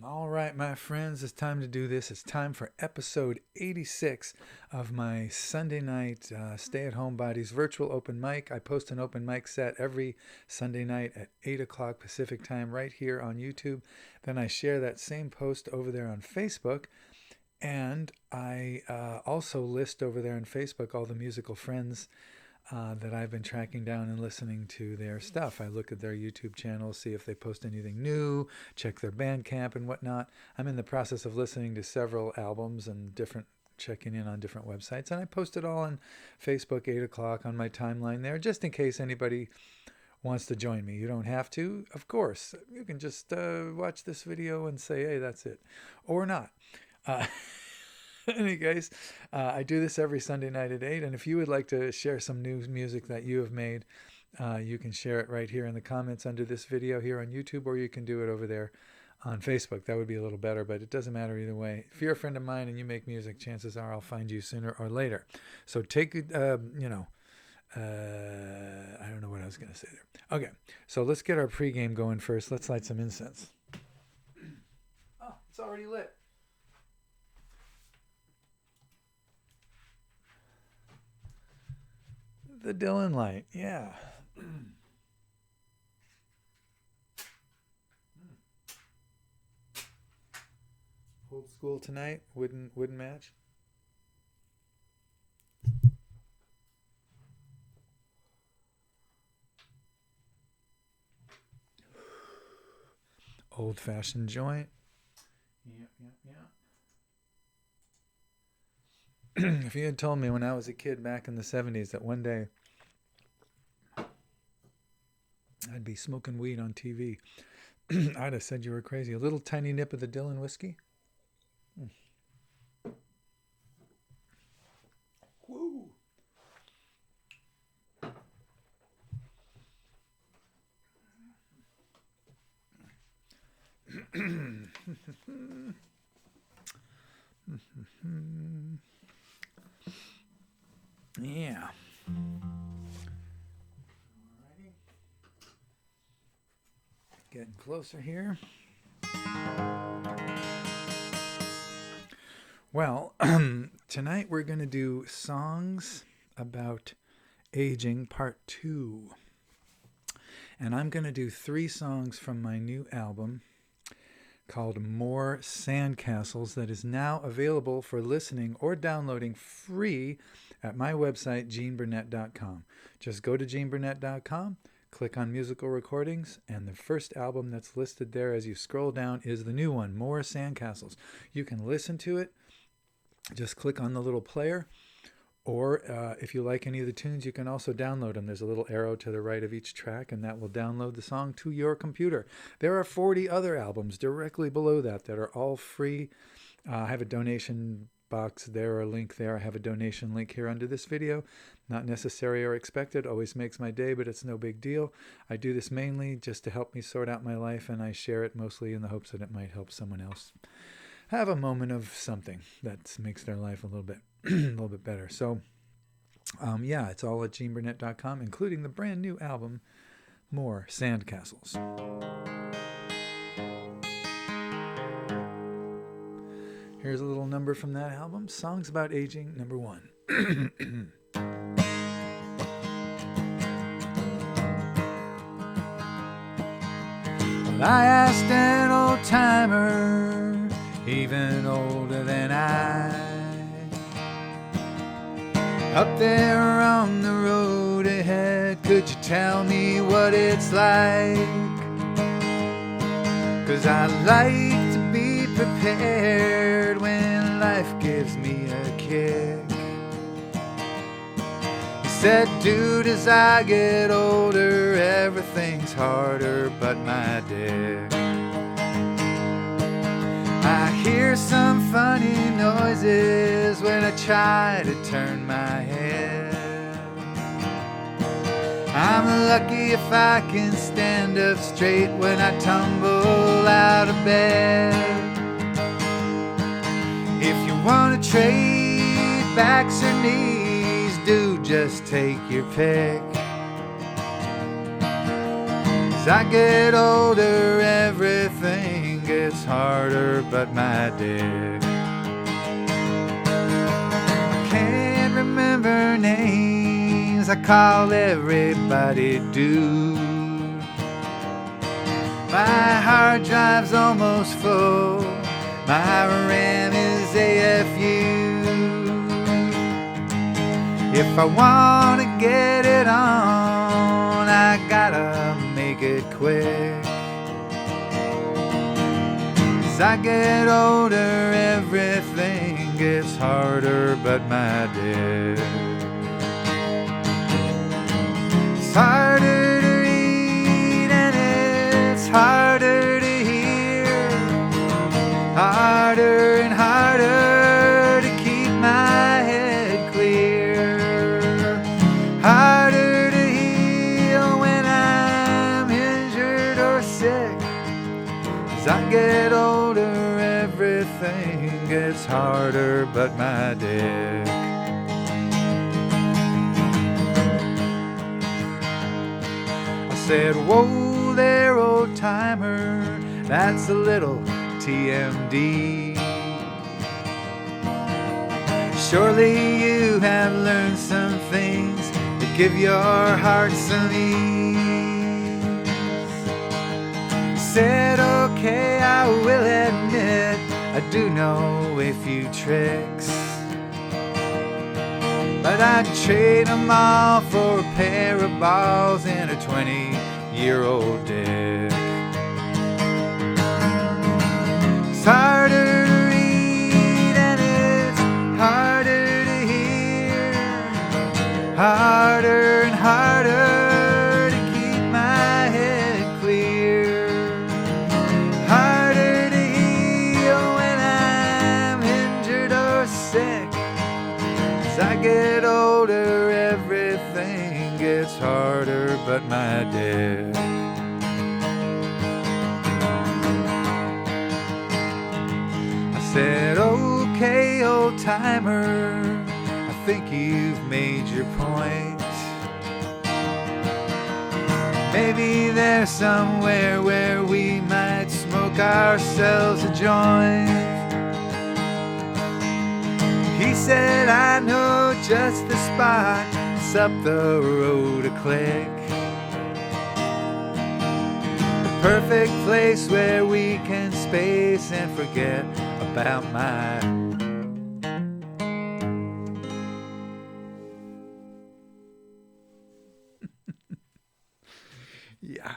All right, my friends, it's time to do this. It's time for episode 86 of my Sunday night Stay-At-Homebodies virtual open mic. I post an open mic set every Sunday night at 8 o'clock Pacific time right here on YouTube. Then I share that same post over there on Facebook. And I also list over there on Facebook all the musical friends that I've been tracking down and listening to their stuff. I look at their YouTube channels, see if they post anything new, check their Bandcamp and whatnot. I'm in the process of listening to several albums and checking in on different websites. And I post it all on Facebook, 8 o'clock on my timeline there, just in case anybody wants to join me. You don't have to, of course. You can just watch this video and say, hey, that's it. Or not. Anyways, I do this every Sunday night at 8, and if you would like to share some new music that you have made, you can share it right here in the comments under this video here on YouTube, or you can do it over there on Facebook. That would be a little better, but it doesn't matter either way. If you're a friend of mine and you make music, chances are I'll find you sooner or later. So take, I don't know what I was going to say there. Okay, so let's get our pregame going first. Let's light some incense. Oh, it's already lit. The Dylan light, yeah. Old school tonight, wooden match. Old fashioned joint. Yep. If you had told me when I was a kid back in the 70s that one day I'd be smoking weed on TV, I'd have said you were crazy. A little tiny nip of the Dylan whiskey. Woo! Yeah. Alrighty. Getting closer here. Well, tonight we're going to do songs about aging part 2. And I'm going to do 3 songs from my new album called More Sandcastles that is now available for listening or downloading free at my website, geneburnett.com. Just go to geneburnett.com, click on musical recordings, and the first album that's listed there as you scroll down is the new one, More Sandcastles. You can listen to it. Just click on the little player. Or if you like any of the tunes, you can also download them. There's a little arrow to the right of each track, and that will download the song to your computer. There are 40 other albums directly below that are all free. I have a donation box there, or a link there. I have a donation link here under this video. Not necessary or expected. Always makes my day, but it's no big deal. I do this mainly just to help me sort out my life, and I share it mostly in the hopes that it might help someone else have a moment of something that makes their life a little bit better. So, it's all at geneburnett.com, including the brand new album, More Sandcastles. Here's a little number from that album, Songs About Aging, number 1. Well, I asked an old timer, even older than I, up there on the road ahead, could you tell me what it's like? 'Cause I like to be prepared when life gives me a kick. He said, dude, as I get older, everything's harder but my dick. I hear some funny noises when I try to turn my head. I'm lucky if I can stand up straight when I tumble out of bed. If you want to trade backs or knees, dude, just take your pick. As I get older, everything gets harder but my dick. I can't remember names, I call everybody dude. My hard drive's almost full, my RAM is AFU. If I want to get it on, I gotta make it quick. As I get older, everything gets harder but my dick. It's harder to read and it's harder to hear, harder and harder to keep my head clear, harder to heal when I'm injured or sick. As I get older, everything gets harder but my dick. I said, whoa there, old timer, that's a little TMD. Surely you have learned some things that give your heart some ease. Said, okay, I will admit I do know a few tricks, but I'd trade them all for a pair of balls and a 20-year-old dick. It's harder to read and it's harder to hear, harder and harder to keep my head clear, harder to heal when I'm injured or sick. As I get older, everything gets harder but my dick. I said, okay, old timer, I think you've made your point. Maybe there's somewhere where we might smoke ourselves a joint. He said, I know just the spot, it's up the road a click. The perfect place where we can space and forget about my... Yeah.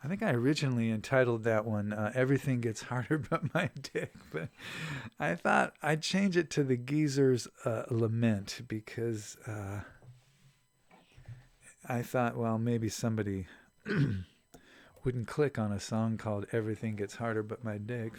I think I originally entitled that one Everything Gets Harder But My Dick, but I thought I'd change it to the Geezer's Lament because I thought, well, maybe somebody wouldn't click on a song called Everything Gets Harder But My Dick.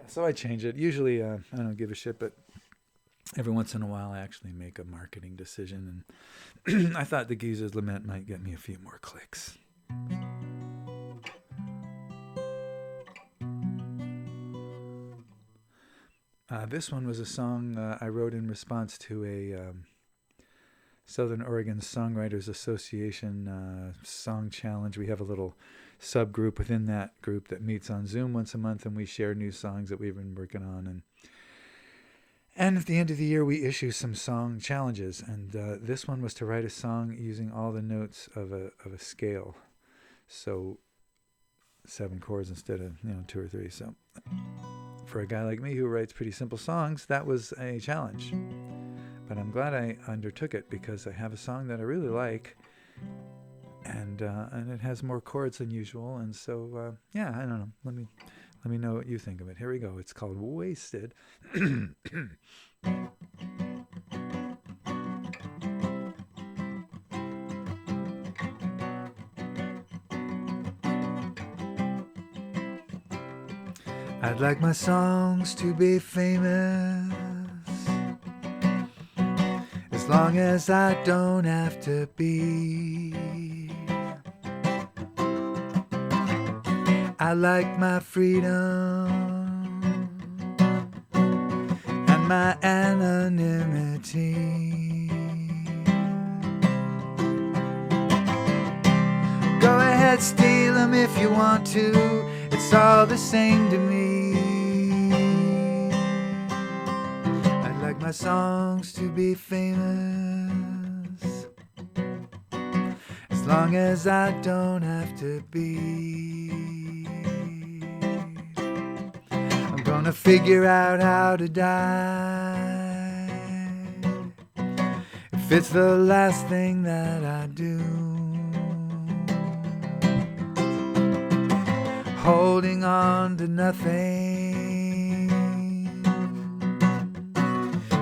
So I change it. Usually I don't give a shit, but every once in a while I actually make a marketing decision, and I thought the Geezer's Lament might get me a few more clicks. This one was a song I wrote in response to a Southern Oregon Songwriters Association song challenge. We have a little subgroup within that group that meets on Zoom once a month, and we share new songs that we've been working on. And at the end of the year, we issue some song challenges. And this one was to write a song using all the notes of a scale. So 7 chords instead of 2 or 3. So for a guy like me who writes pretty simple songs, that was a challenge. But I'm glad I undertook it because I have a song that I really like, and it has more chords than usual. And so yeah, I don't know. Let me know what you think of it. Here we go. It's called Wasted. I'd like my songs to be famous, as long as I don't have to be. I like my freedom and my anonymity. Go ahead, steal them if you want to, it's all the same to me. I'd like my songs to be famous, as long as I don't have to be. I'm gonna figure out how to die, if it's the last thing that I do. Holding on to nothing,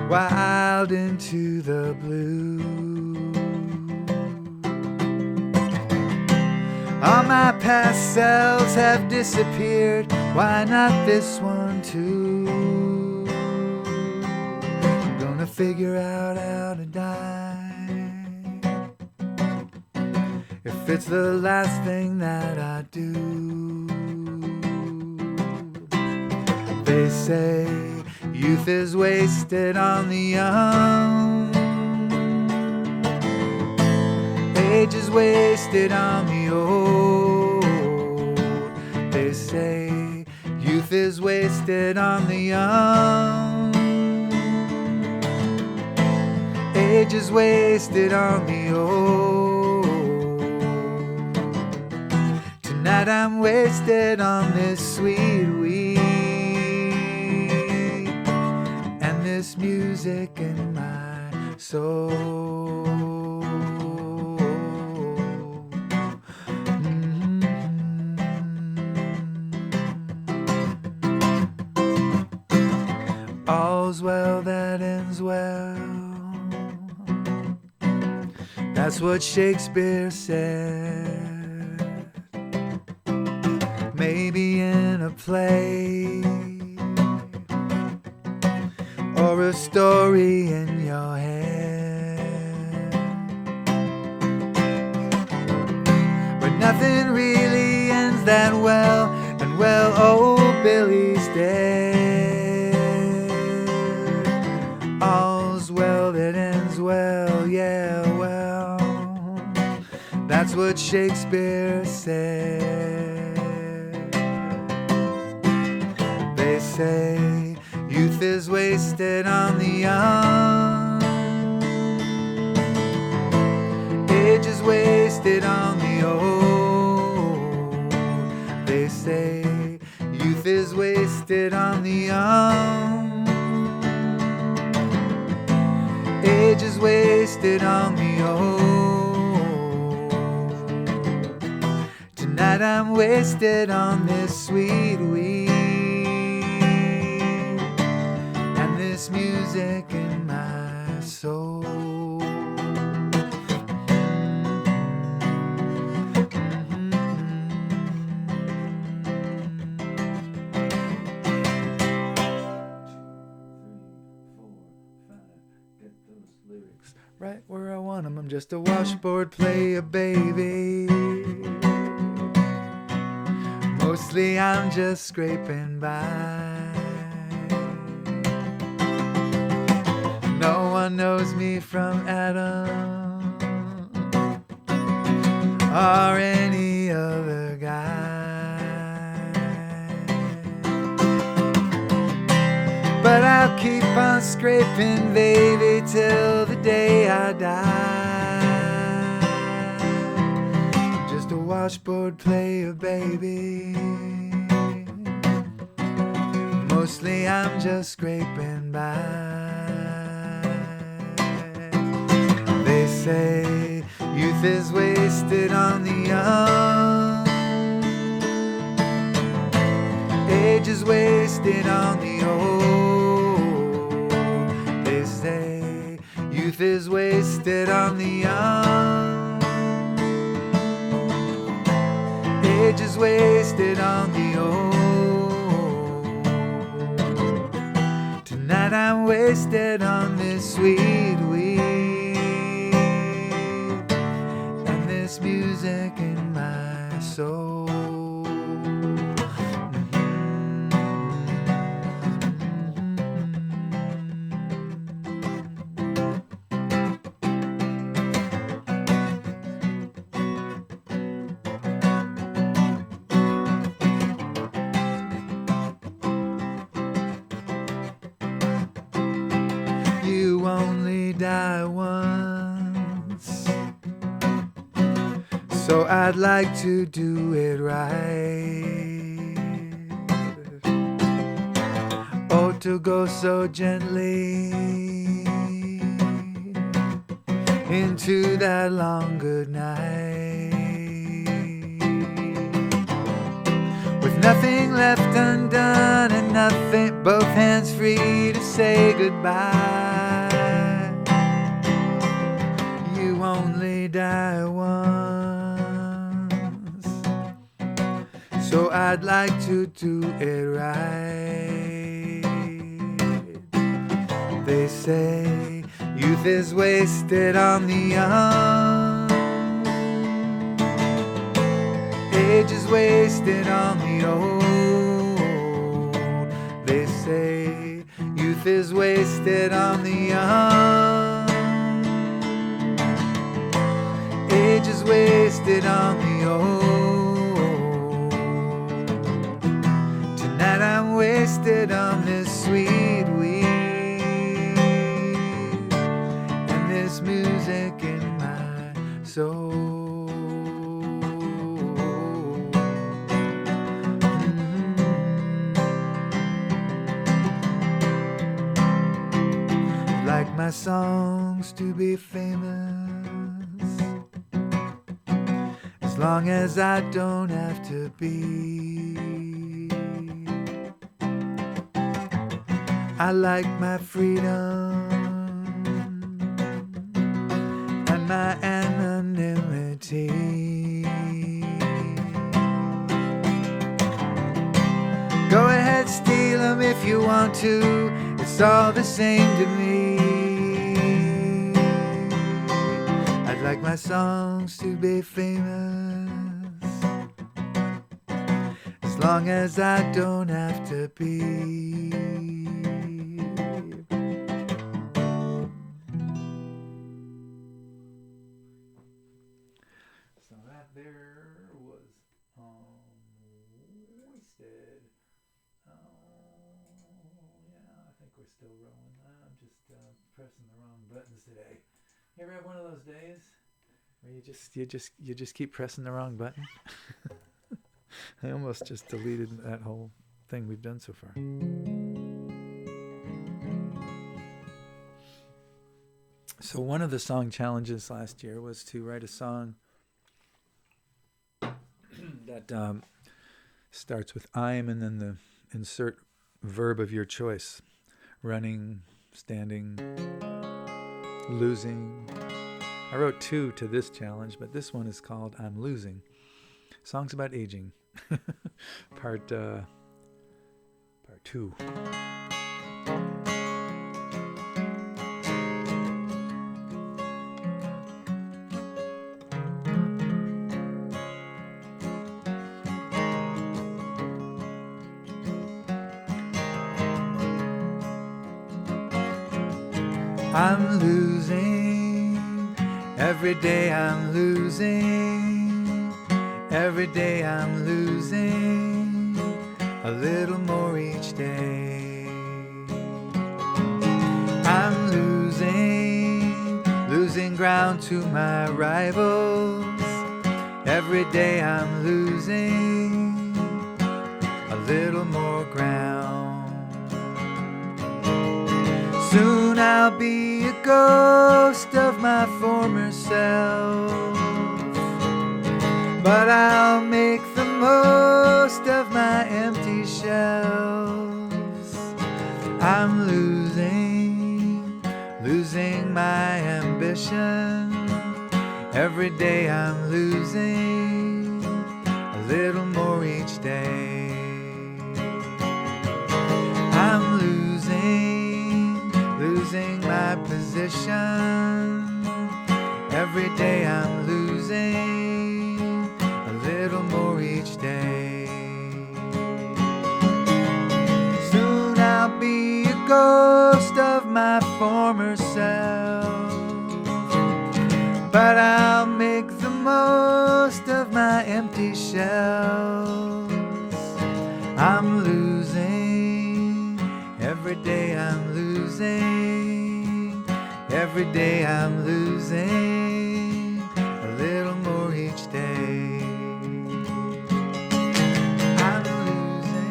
wild into the blue. All my past selves have disappeared, why not this one too? I'm gonna figure out how to die, if it's the last thing that I do. They say youth is wasted on the young, age is wasted on the old. They say youth is wasted on the young, age is wasted on the old. Tonight I'm wasted on this sweet weed, this music in my soul. All's well that ends well, that's what Shakespeare said. Maybe in a play, or a story in your head, but nothing really ends that well, and well, old Billy's dead. All's well that ends well, yeah, well, that's what Shakespeare said. They say youth is wasted on the young, age is wasted on the old. They say youth is wasted on the young, age is wasted on the old. Tonight I'm wasted on this sweet weed, this music in my soul. Get those lyrics right where I want them. I'm just a washboard player, baby. Mostly I'm just scraping by. No one knows me from Adam or any other guy, but I'll keep on scraping, baby, till the day I die. I'm just a washboard player, baby. Mostly I'm just scraping by. They say youth is wasted on the young, age is wasted on the old. They say youth is wasted on the young, age is wasted on the old. wasted on this sweet weed and this music in my soul. You only die once, so I'd like to do it right. Oh, to go so gently into that long good night, with nothing left undone and nothing, both hands free to say goodbye. You only die once, so I'd like to do it right. They say youth is wasted on the young, age is wasted on the old. They say youth is wasted on the young, age is wasted on the old. Tonight I'm wasted on this sweet weed and this music in my soul. Like my songs to be famous, as long as I don't have to be. I like my freedom and my anonymity. Go ahead, steal them if you want to, it's all the same to me. I'd like my songs to be famous, as long as I don't have to be. So that there was wasted. I think we're still rolling. I'm just pressing the wrong buttons today. You ever have one of those days where you just keep pressing the wrong button? I almost just deleted that whole thing we've done so far. So one of the song challenges last year was to write a song that starts with I'm and then the insert verb of your choice. Running, standing, losing. I wrote 2 to this challenge, but this one is called I'm Losing. Songs about aging. Part 2. I'm losing, every day I'm losing, every day I'm losing, a little more each day. I'm losing ground to my rivals, every day I'm losing, a little more ground. Soon I'll be a ghost of my former self, but I'll make the most of my empty shelves. I'm losing my ambition, every day I'm losing, a little more each day. I'm losing my position. Every day I'm losing a little more each day. Soon I'll be a ghost of my former self, but I'll make the most of my empty shells. I'm losing, every day I'm losing, every day I'm losing a little more each day. I'm losing.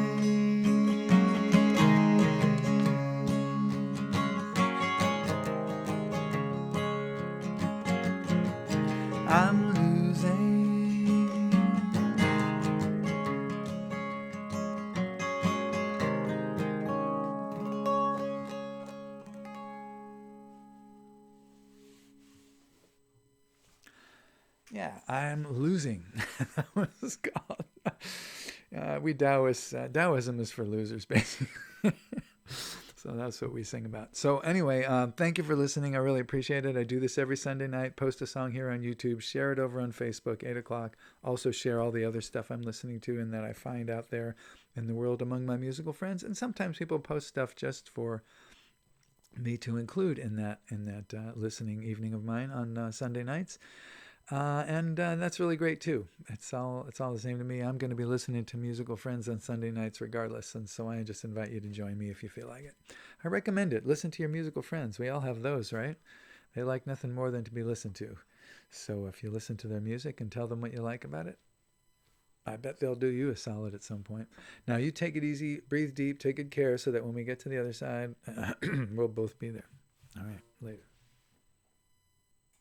I'm losing. Yeah, I'm losing. That was called. Taoism is for losers, basically. So that's what we sing about. So anyway, thank you for listening. I really appreciate it. I do this every Sunday night. Post a song here on YouTube. Share it over on Facebook, 8 o'clock. Also share all the other stuff I'm listening to and that I find out there in the world among my musical friends. And sometimes people post stuff just for me to include in that listening evening of mine on Sunday nights. And that's really great too. It's all the same to me. I'm going to be listening to musical friends on Sunday nights regardless, and so I just invite you to join me if you feel like it. I recommend it. Listen to your musical friends. We all have those, right? They like nothing more than to be listened to. So if you listen to their music and tell them what you like about it, I bet they'll do you a solid at some point. Now you take it easy, breathe deep, take good care so that when we get to the other side, we'll both be there. All right, later.